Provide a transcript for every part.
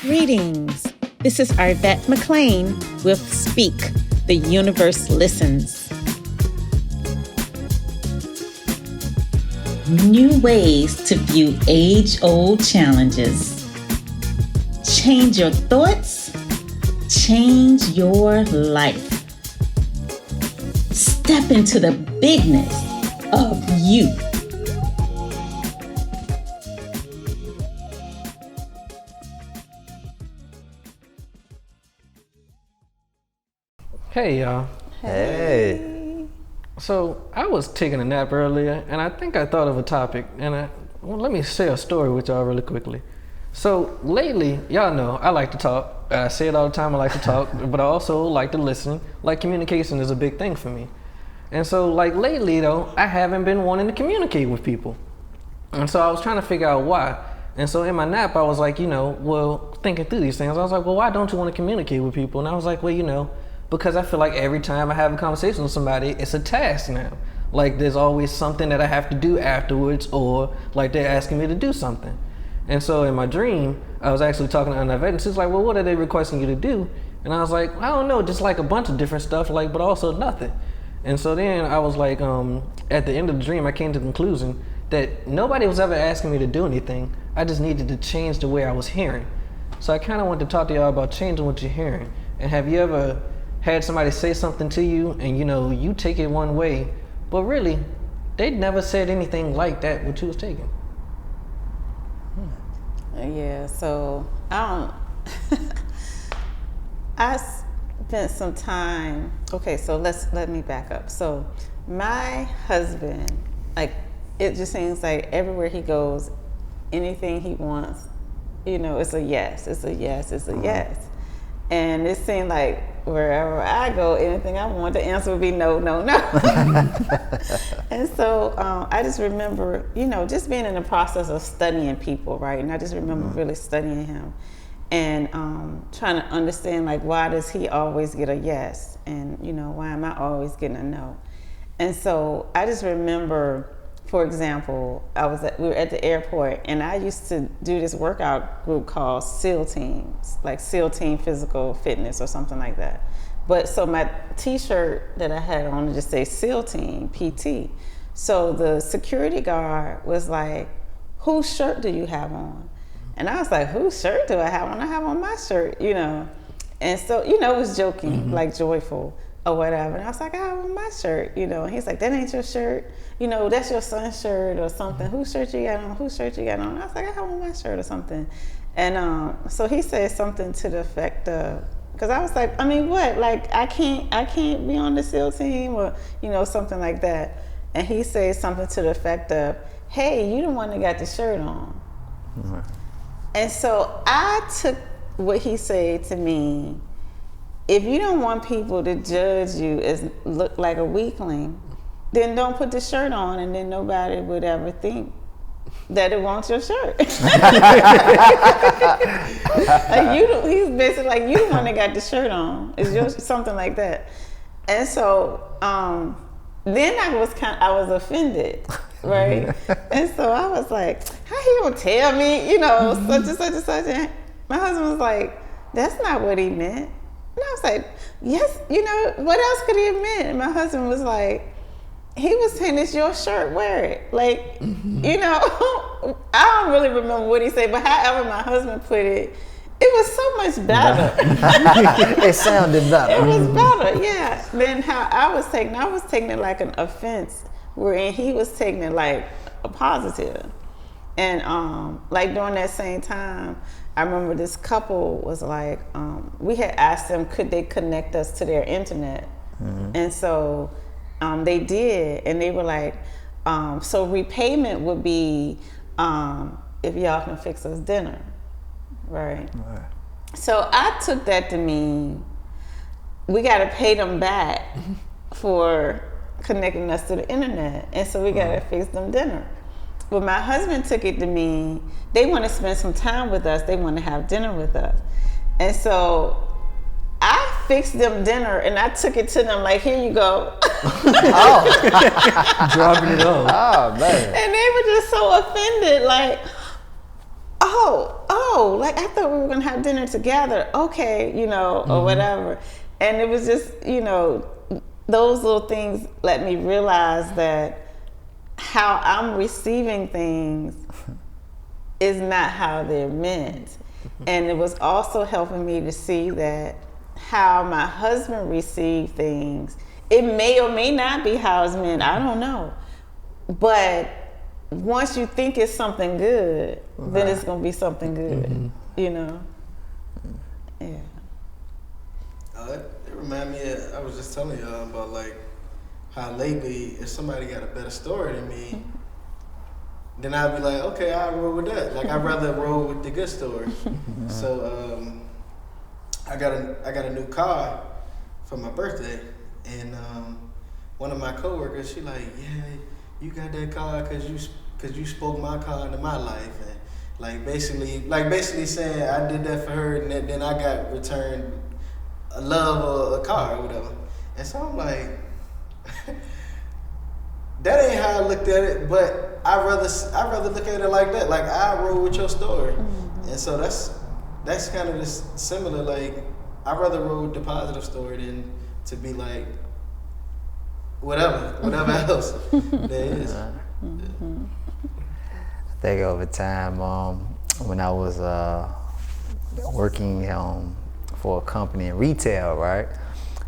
Greetings. This is Arvette McLean with Speak, The Universe Listens. New ways to view age-old challenges. Change your thoughts, change your life. Step into the bigness of you. Hey y'all. Hey. So I was taking a nap earlier and I think I thought of a topic and let me share a story with y'all really quickly. So lately, y'all know I like to talk. I say it all the time, I like to talk, but I also like to listen. Like communication is a big thing for me. And so like lately though, I haven't been wanting to communicate with people. And so I was trying to figure out why. And so in my nap, I was like, thinking through these things. I was like, well, why don't you want to communicate with people? And I was like, well, because I feel like every time I have a conversation with somebody, it's a task now. Like there's always something that I have to do afterwards, or like they're asking me to do something. And so in my dream, I was actually talking to Annavette, and she's like, well, what are they requesting you to do? And I was like, I don't know, just like a bunch of different stuff, like, but also nothing. And so then I was like, at the end of the dream, I came to the conclusion that nobody was ever asking me to do anything. I just needed to change the way I was hearing. So I kind of wanted to talk to y'all about changing what you're hearing. And have you ever had somebody say something to you and you take it one way, but really they never said anything like that what you was taking? Yeah, so I spent some time. Okay, so let me back up. So my husband, like, it just seems like everywhere he goes, anything he wants, it's a yes, it's a yes, it's a yes. And it seemed like wherever I go, anything I want, the answer would be no, no, no. And so I just remember, just being in the process of studying people, right? And I just remember really studying him and trying to understand, like, why does he always get a yes? And, why am I always getting a no? And so I just remember, for example, we were at the airport, and I used to do this workout group called SEAL Teams, like SEAL Team Physical Fitness or something like that. But so my T-shirt that I had on just say SEAL Team PT. So the security guard was like, "Whose shirt do you have on?" And I was like, "Whose shirt do I have on? I have on my shirt, And so, it was joking, like joyful or whatever. And I was like, "I have on my shirt, And he's like, "That ain't your shirt. That's your son's shirt or something. Whose shirt you got on? Whose shirt you got on?" And I was like, "I have on my shirt or something." And so he said something to the effect of, because I was like, I mean, what? Like, I can't be on the SEAL team or, something like that. And he said something to the effect of, "Hey, you the one that got the shirt on." Mm-hmm. And so I took what he said to me, if you don't want people to judge you as look like a weakling, then don't put the shirt on, and then nobody would ever think that it wants your shirt. He's basically like, you the one that got the shirt on. It's yours, something like that. And so then I was offended, right? And so I was like, how he gonna tell me, such and such and such? And my husband was like, that's not what he meant. And I was like, yes, what else could he have meant? And my husband was like, he was saying, it's your shirt, wear it. Like, I don't really remember what he said, but however my husband put it, it was so much better. It sounded better. It was better, yeah. Than how I was taking it like an offense, wherein he was taking it like a positive. And like during that same time, I remember this couple was like, we had asked them, could they connect us to their internet? Mm-hmm. And so they did, and they were like, so repayment would be if y'all can fix us dinner, right? So I took that to mean we got to pay them back for connecting us to the internet, and so we got to fix them dinner. But my husband took it to mean they want to spend some time with us, they want to have dinner with us. And so I fixed them dinner, and I took it to them like, here you go. Dropping it off. Oh, man. And they were just so offended, like, oh, oh, like I thought we were gonna have dinner together. Okay, you know, or whatever. And it was just, you know, those little things let me realize that how I'm receiving things is not how they're meant. And it was also helping me to see that how my husband received things, it may or may not be how it's meant, I don't know. But once you think it's something good, then it's gonna be something good, you know? Yeah. It reminded me of, I was just telling y'all about like how lately if somebody got a better story than me, then I'd be like, okay, I'll roll with that. Like I'd rather roll with the good story. So I got a new car for my birthday, and one of my coworkers, she like, yeah, you got that car cause you spoke my car into my life, and like basically saying I did that for her, and then I got returned a love or a car or whatever. And so I'm like, that ain't how I looked at it, but I'd rather look at it like that. Like I roll with your story, and so that's kind of just similar. Like I'd rather roll with the positive story than to be like whatever else there is. I think over time, when I was working for a company in retail, right,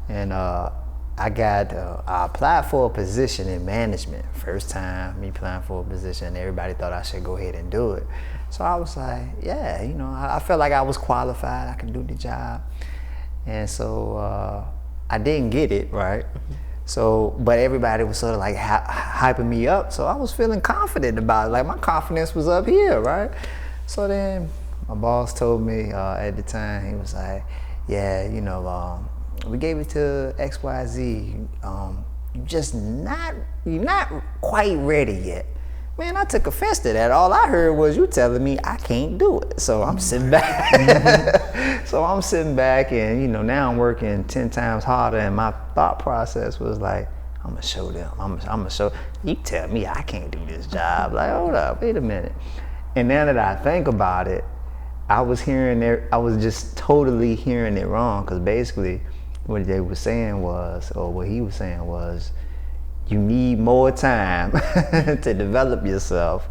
and I applied for a position in management. First time me applying for a position, everybody thought I should go ahead and do it. So I was like, yeah, you know, I felt like I was qualified, I could do the job. And so I didn't get it, right? So, but everybody was sort of like hyping me up. So I was feeling confident about it. Like my confidence was up here, right? So then my boss told me at the time, he was like, yeah, you know, we gave it to XYZ. You're not quite ready yet. Man, I took offense to that. All I heard was you telling me I can't do it. So I'm sitting back. So I'm sitting back, and you know, now I'm working 10 times harder, and my thought process was like, I'm gonna show them. I'm gonna show. You tell me I can't do this job. Like, hold up, wait a minute. And now that I think about it, I was just totally hearing it wrong, because basically what they were saying was, or what he was saying was, you need more time to develop yourself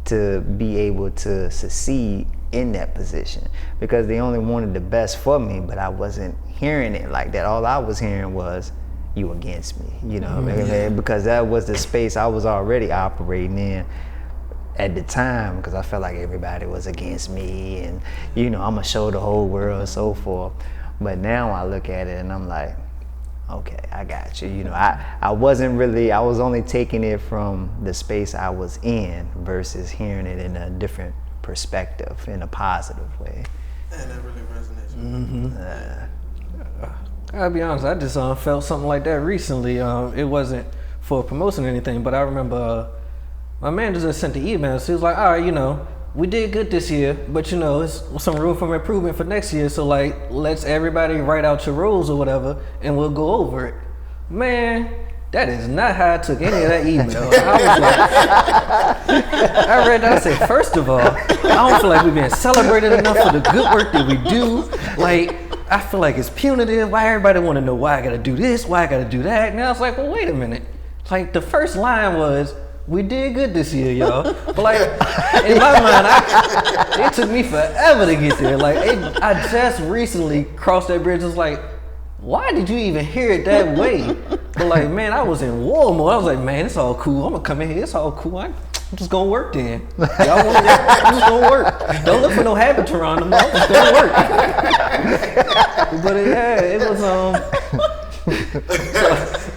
to be able to succeed in that position, because they only wanted the best for me, but I wasn't hearing it like that. All I was hearing was, you against me, you know, because that was the space I was already operating in at the time, because I felt like everybody was against me, and you know, I'm gonna show the whole world and so forth. But now I look at it and I'm like, okay, I got you. You know, I was only taking it from the space I was in versus hearing it in a different perspective, in a positive way. Man, that really resonates. I'll be honest, I just felt something like that recently. It wasn't for promotion or anything, but I remember my manager just sent the email. So he was like, all right, you know, we did good this year, but you know, it's some room for improvement for next year. So like, let's everybody write out your roles or whatever, and we'll go over it. Man, that is not how I took any of that email. I was like, I read that, I said, first of all, I don't feel like we've been celebrated enough for the good work that we do. Like, I feel like it's punitive. Why everybody want to know why I got to do this, why I got to do that? And I was like, well, wait a minute. Like, the first line was, we did good this year, y'all. But like, in my mind, it took me forever to get there. Like, I just recently crossed that bridge. It's like, why did you even hear it that way? But like, man, I was in war mode. I was like, man, it's all cool. I'm gonna come in here. It's all cool. I'm just gonna work then. Y'all want to work? I'm just gonna work. Don't look for no habit around them. I'm just gonna work. But it was so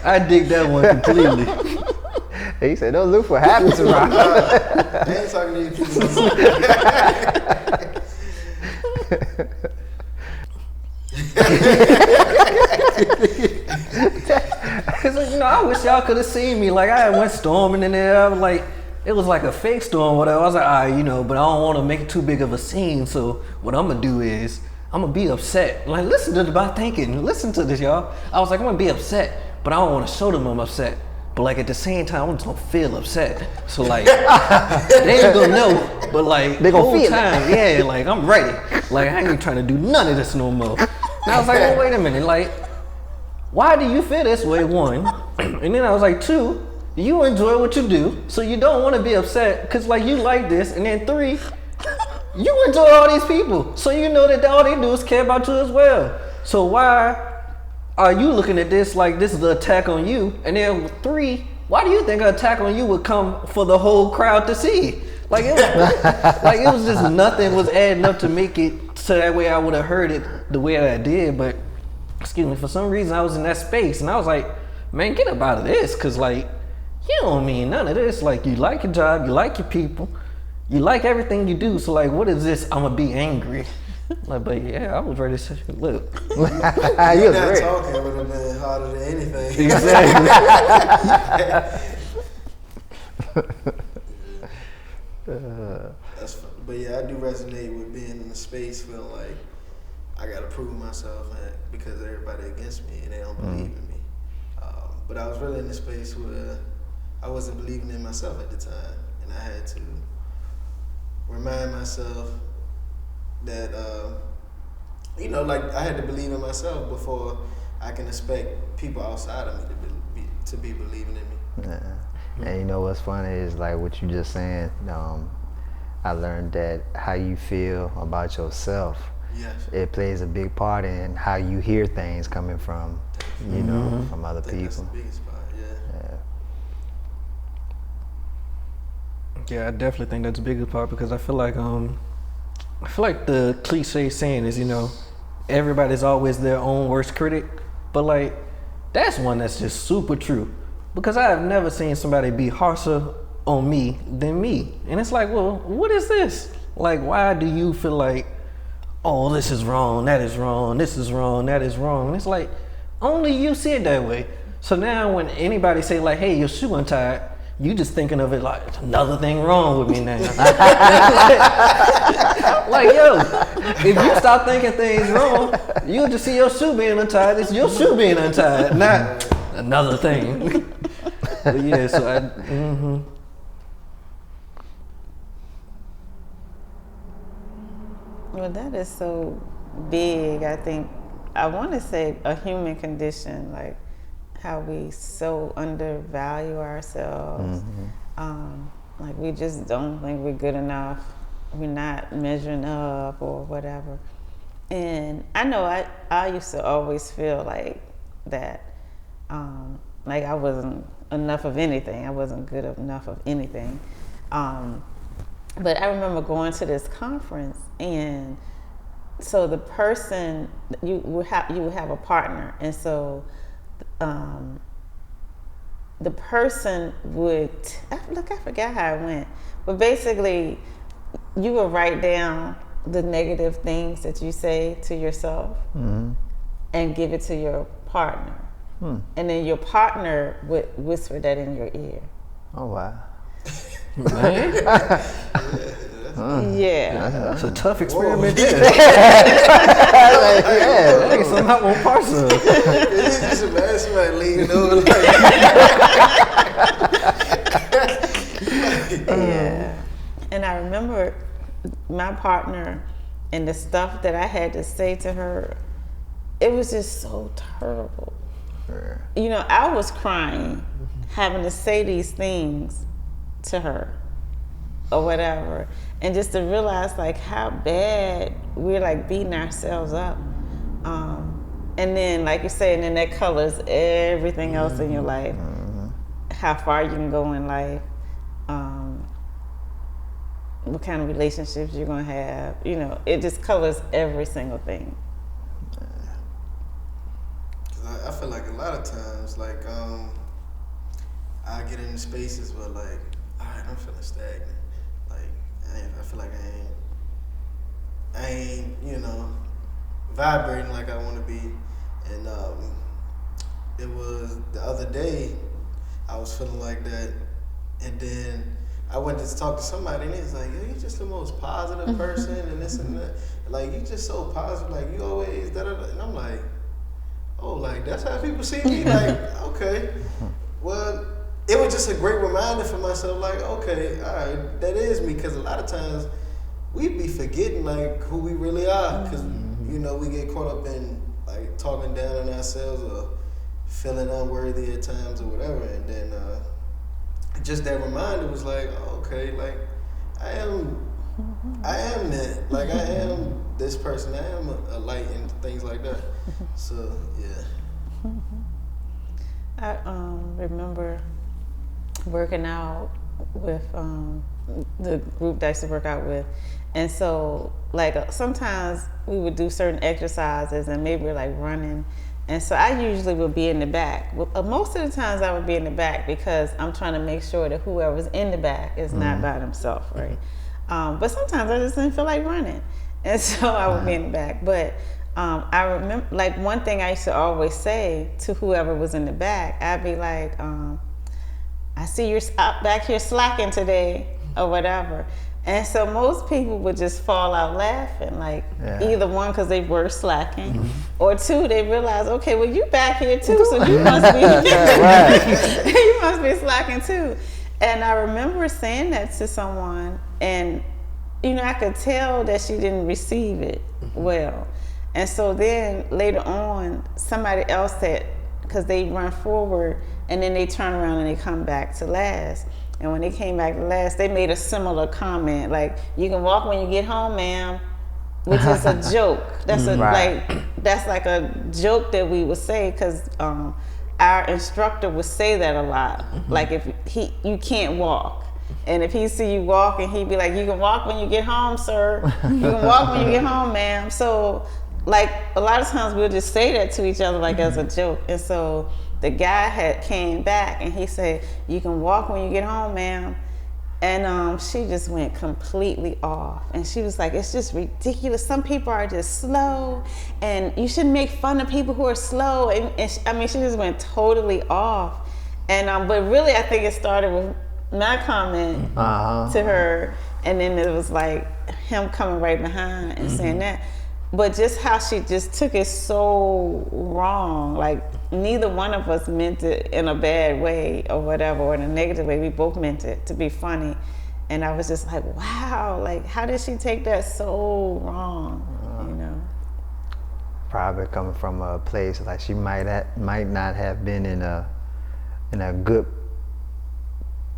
I dig that one completely. He said, don't look for habits around. I ain't talking to you people. Cause you know, I wish y'all could have seen me. Like, I went storming in there. I was like, it was like a fake storm, whatever. I was like, all right, you know, but I don't want to make it too big of a scene. So what I'm gonna do is I'm gonna be upset. Like, listen to my thinking. Listen to this, y'all. I was like, I'm gonna be upset, but I don't want to show them I'm upset. but like at the same time, I'm just gonna feel upset. So like, they ain't gonna know, but like They gonna whole feel it. time, yeah, like I'm ready. Like I ain't trying to do none of this no more. And I was like, well, wait a minute, like, why do you feel this way? One, and then I was like, two, you enjoy what you do, so you don't want to be upset because like you like this, and then three, you enjoy all these people, so you know that all they do is care about you as well. So why are you looking at this like this is an attack on you? And then three, why do you think an attack on you would come for the whole crowd to see? Like it was, like it was just nothing was adding up to make it so that way I would have heard it the way that I did. But excuse me, for some reason I was in that space and I was like, man, get up out of this, cause like you don't mean none of this. Like you like your job, you like your people, you like everything you do. So like, what is this? I'm gonna be angry. Like, but yeah, I was ready to say, look. You You was not great. talking would have been harder than anything. Exactly. But yeah, I do resonate with being in the space feeling like I gotta prove myself because everybody against me and they don't believe in me. But I was really in the space where I wasn't believing in myself at the time, and I had to remind myself that like I had to believe in myself before I can expect people outside of me to be believing in me. Yeah. And you know what's funny is like what you just saying. I learned that how you feel about yourself, Yes. it plays a big part in how you hear things coming from, you know, from other I think that's the people. biggest part. Yeah. Yeah. Yeah, I definitely think that's a bigger part because I feel like the cliche saying is, you know, everybody's always their own worst critic, but like that's one that's just super true because I have never seen somebody be harsher on me than me. And it's like, well, what is this? Like, why do you feel like, oh, this is wrong, that is wrong, this is wrong, that is wrong? And it's like, only you see it that way. So now when anybody say like, hey, your shoe untied, you just thinking of it like another thing wrong with me now. Like, yo, if you stop thinking things wrong, you'll just see your shoe being untied. It's your shoe being untied, not another thing. But yeah, so Well, that is so big. I think I want to say a human condition, like how we so undervalue ourselves. Like we just don't think we're good enough. We're not measuring up or whatever. And I know I used to always feel like that. Like I wasn't enough of anything. I wasn't good enough of anything. But I remember going to this conference, and so the person you would have a partner, and so the person would I forgot how it went, but basically you would write down the negative things that you say to yourself and give it to your partner, and then your partner would whisper that in your ear. Oh wow. man, Yeah. that's a tough experiment there. Yeah. Hey, somehow won't parse it. It's just imagine somebody leaning over like, Yeah. And I remember my partner and the stuff that I had to say to her, it was just so terrible. You know, I was crying having to say these things to her or whatever. And just to realize like how bad we're like beating ourselves up. And then like you say, and then that colors everything else in your life. How far you can go in life. What kind of relationships you're gonna have. You know, it just colors every single thing. I feel like a lot of times, like, I get into spaces where, like, all right, I'm feeling stagnant. Like, I feel like I ain't, you know, vibrating like I want to be. And it was the other day, I was feeling like that. And then I went to talk to somebody, and it's like, yo, you're just the most positive person, and this and that. Like, you just so positive, like, you always da-da-da. And I'm like, oh, like, that's how people see me? Like, okay. Well, it was just a great reminder for myself, like, okay, all right, that is me. Because a lot of times we be forgetting like who we really are, because you know, we get caught up in like talking down on ourselves or feeling unworthy at times or whatever, and then just that reminder was like, oh, okay, like I am that, like I am this person, I am a light and things like that. So yeah. I remember working out with the group that I used to work out with, and so like sometimes we would do certain exercises and maybe we're like running, and so I usually would be in the back. Most of the times I would be in the back because I'm trying to make sure that whoever's in the back is not by themselves, right? But sometimes I just didn't feel like running, and so I would be in the back. But I remember, like, one thing I used to always say to whoever was in the back, I'd be like, I see you're back here slacking today or whatever. And so most people would just fall out laughing, like either one, because they were slacking, or two, they realize, okay, well, you back here too, so you must be, you must be slacking too. And I remember saying that to someone, and you know, I could tell that she didn't receive it well. And so then later on, somebody else said, because they run forward and then they turn around and they come back to last. And when they came back to last, they made a similar comment, like, you can walk when you get home, ma'am, which is a joke. That's that's like a joke that we would say, because our instructor would say that a lot. Like, if you can't walk. And if he see you walking, he'd be like, you can walk when you get home, sir. You can walk when you get home, ma'am. So, like, a lot of times we'll just say that to each other, like, as a joke. And so the guy came back and he said, you can walk when you get home, ma'am. And she just went completely off. And she was like, it's just ridiculous. Some people are just slow, and you shouldn't make fun of people who are slow. And she just went totally off. And but really, I think it started with my comment to her, and then it was like him coming right behind and saying that. But just how she just took it so wrong, like neither one of us meant it in a bad way or whatever, or in a negative way. We both meant it to be funny. And I was just like, wow, like, how did she take that so wrong, you know? Probably coming from a place like she might not have been in a good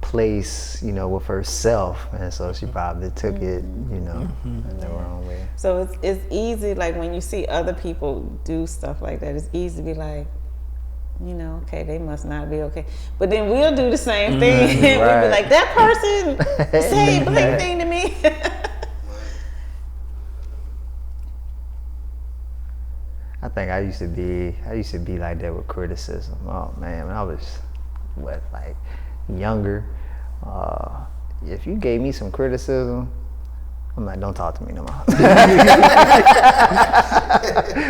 place, you know, with herself, and so she probably took it, you know, in the wrong way. So it's easy, like, when you see other people do stuff like that, it's easy to be like, you know, okay, they must not be okay. But then we'll do the same thing. We'll be like, that person say blank thing to me. I think I used to be like that with criticism. Oh man, when I was like younger, if you gave me some criticism, I'm like, don't talk to me no more.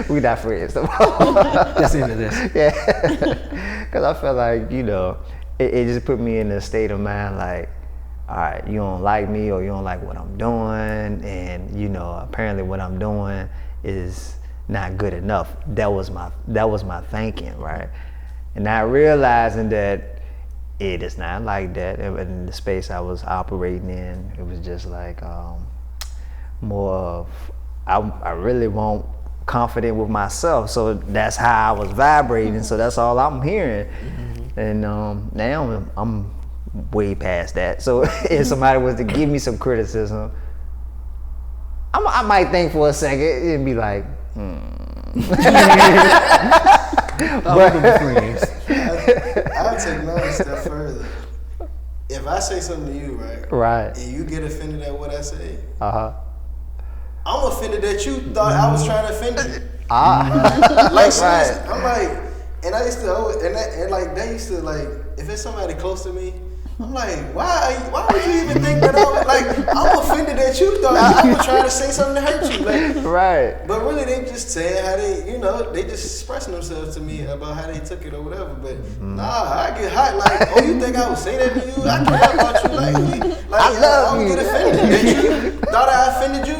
We not friends no more. That's into this. Yeah, because I felt like, you know, it just put me in a state of mind like, all right, you don't like me, or you don't like what I'm doing, and you know, apparently what I'm doing is not good enough. That was my thinking, right? And not realizing that it is not like that. In the space I was operating in, it was just like more of, I really won't confident with myself, so that's how I was vibrating. So that's all I'm hearing. And now I'm way past that. So if somebody was to give me some criticism, I might think for a second and be like, I'll take another step further. If I say something to you, right, and you get offended at what I say, I'm offended that you thought I was trying to offend you. Like, seriously, I'm like, and I used to always, and like they used to, like, if it's somebody close to me, I'm like, why would you even think that I'm offended that you thought I was trying to say something to hurt you, like, But really, they just saying how they, you know, they just expressing themselves to me about how they took it or whatever. But nah, I get hot, like, oh, you think I would say that to you? I care about you, like I love you. Get offended that you thought I offended you.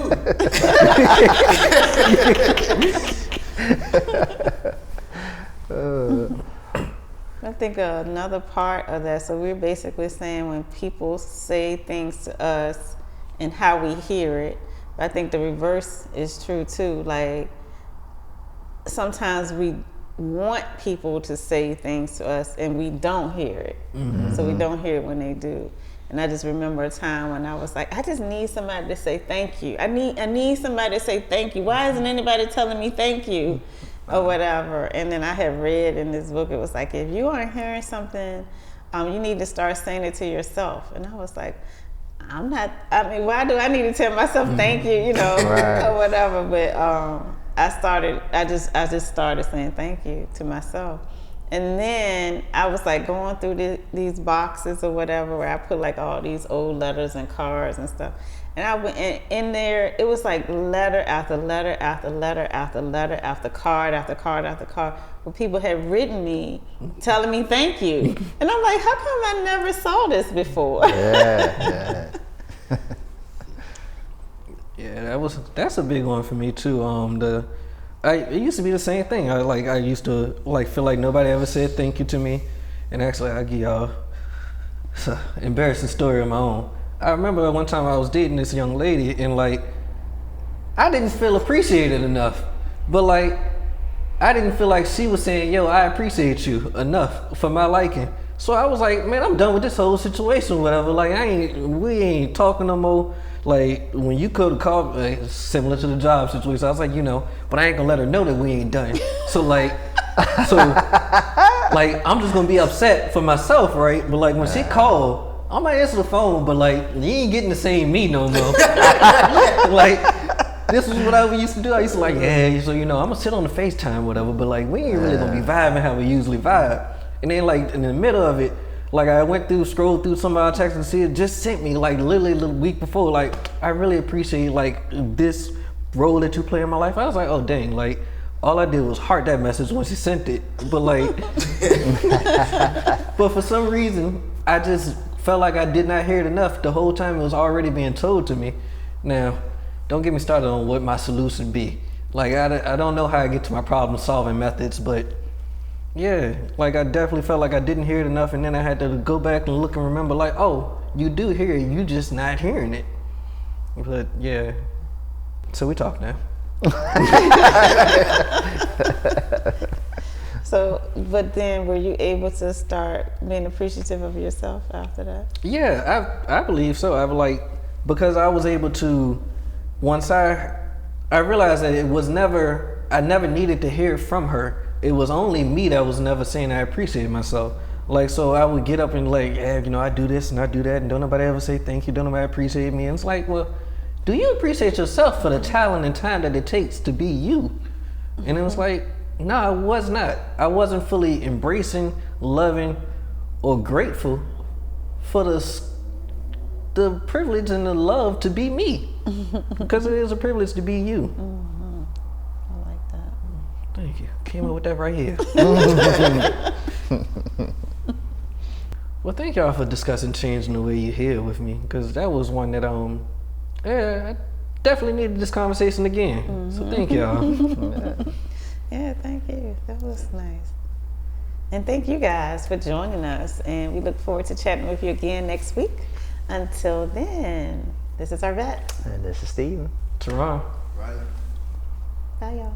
think another part of that, so we're basically saying when people say things to us and how we hear it. But I think the reverse is true too. Like sometimes we want people to say things to us and we don't hear it. So we don't hear it when they do. And I just remember a time when I was like, I just need somebody to say thank you. I need somebody to say thank you. Why isn't anybody telling me thank you? Or whatever. And then I had read in this book, it was like, if you aren't hearing something, you need to start saying it to yourself. And I was like, why do I need to tell myself thank you, or whatever? But I just started saying thank you to myself. And then I was like going through these boxes or whatever where I put like all these old letters and cards and stuff. And I went in there, it was like letter after letter after letter after letter after card after card after card where people had written me telling me thank you. And I'm like, how come I never saw this before? Yeah. Yeah, that's a big one for me too. It used to be the same thing. I used to feel like nobody ever said thank you to me, and actually I give y'all an embarrassing story of my own. I remember one time I was dating this young lady, and I didn't feel appreciated enough, but I didn't feel like she was saying, "Yo, I appreciate you" enough for my liking. So I was like, man, I'm done with this whole situation, whatever. We ain't talking no more. Like when you could have called, similar to the job situation, I was like, but I ain't gonna let her know that we ain't done. So I'm just gonna be upset for myself, right? But when she called, I might answer the phone, but you ain't getting the same me no more. This is what I used to do. I used to so I'm gonna sit on the FaceTime, whatever. But we ain't really gonna be vibing how we usually vibe. And then in the middle of it, I scrolled through some of our texts and see it just sent me literally the week before. I really appreciate this role that you play in my life. I was like, oh dang, all I did was heart that message when she sent it. But but for some reason, I just felt like I did not hear it enough the whole time it was already being told to me. Now, don't get me started on what my solution be. I don't know how I get to my problem solving methods, but yeah, I definitely felt like I didn't hear it enough, and then I had to go back and look and remember, oh, you do hear it, you just not hearing it. But yeah, so we talk now. So, but then were you able to start being appreciative of yourself after that? Yeah, I believe so. Because I was able to, once I realized that I never needed to hear from her. It was only me that was never saying I appreciated myself. So I would get up and I do this and I do that, and don't nobody ever say thank you, don't nobody appreciate me. And it's well, do you appreciate yourself for the talent and time that it takes to be you? And it was no, I was not. I wasn't fully embracing, loving, or grateful for the privilege and the love to be me. Because it is a privilege to be you. I like that. Thank you. Came up with that right here. Well, thank y'all for discussing changing the way you hear with me, because that was one that I definitely needed this conversation again. So thank y'all. Yeah, thank you. That was nice. And thank you guys for joining us, and we look forward to chatting with you again next week. Until then, this is Arvette. And this is Steven. Teron. Right. Bye, y'all.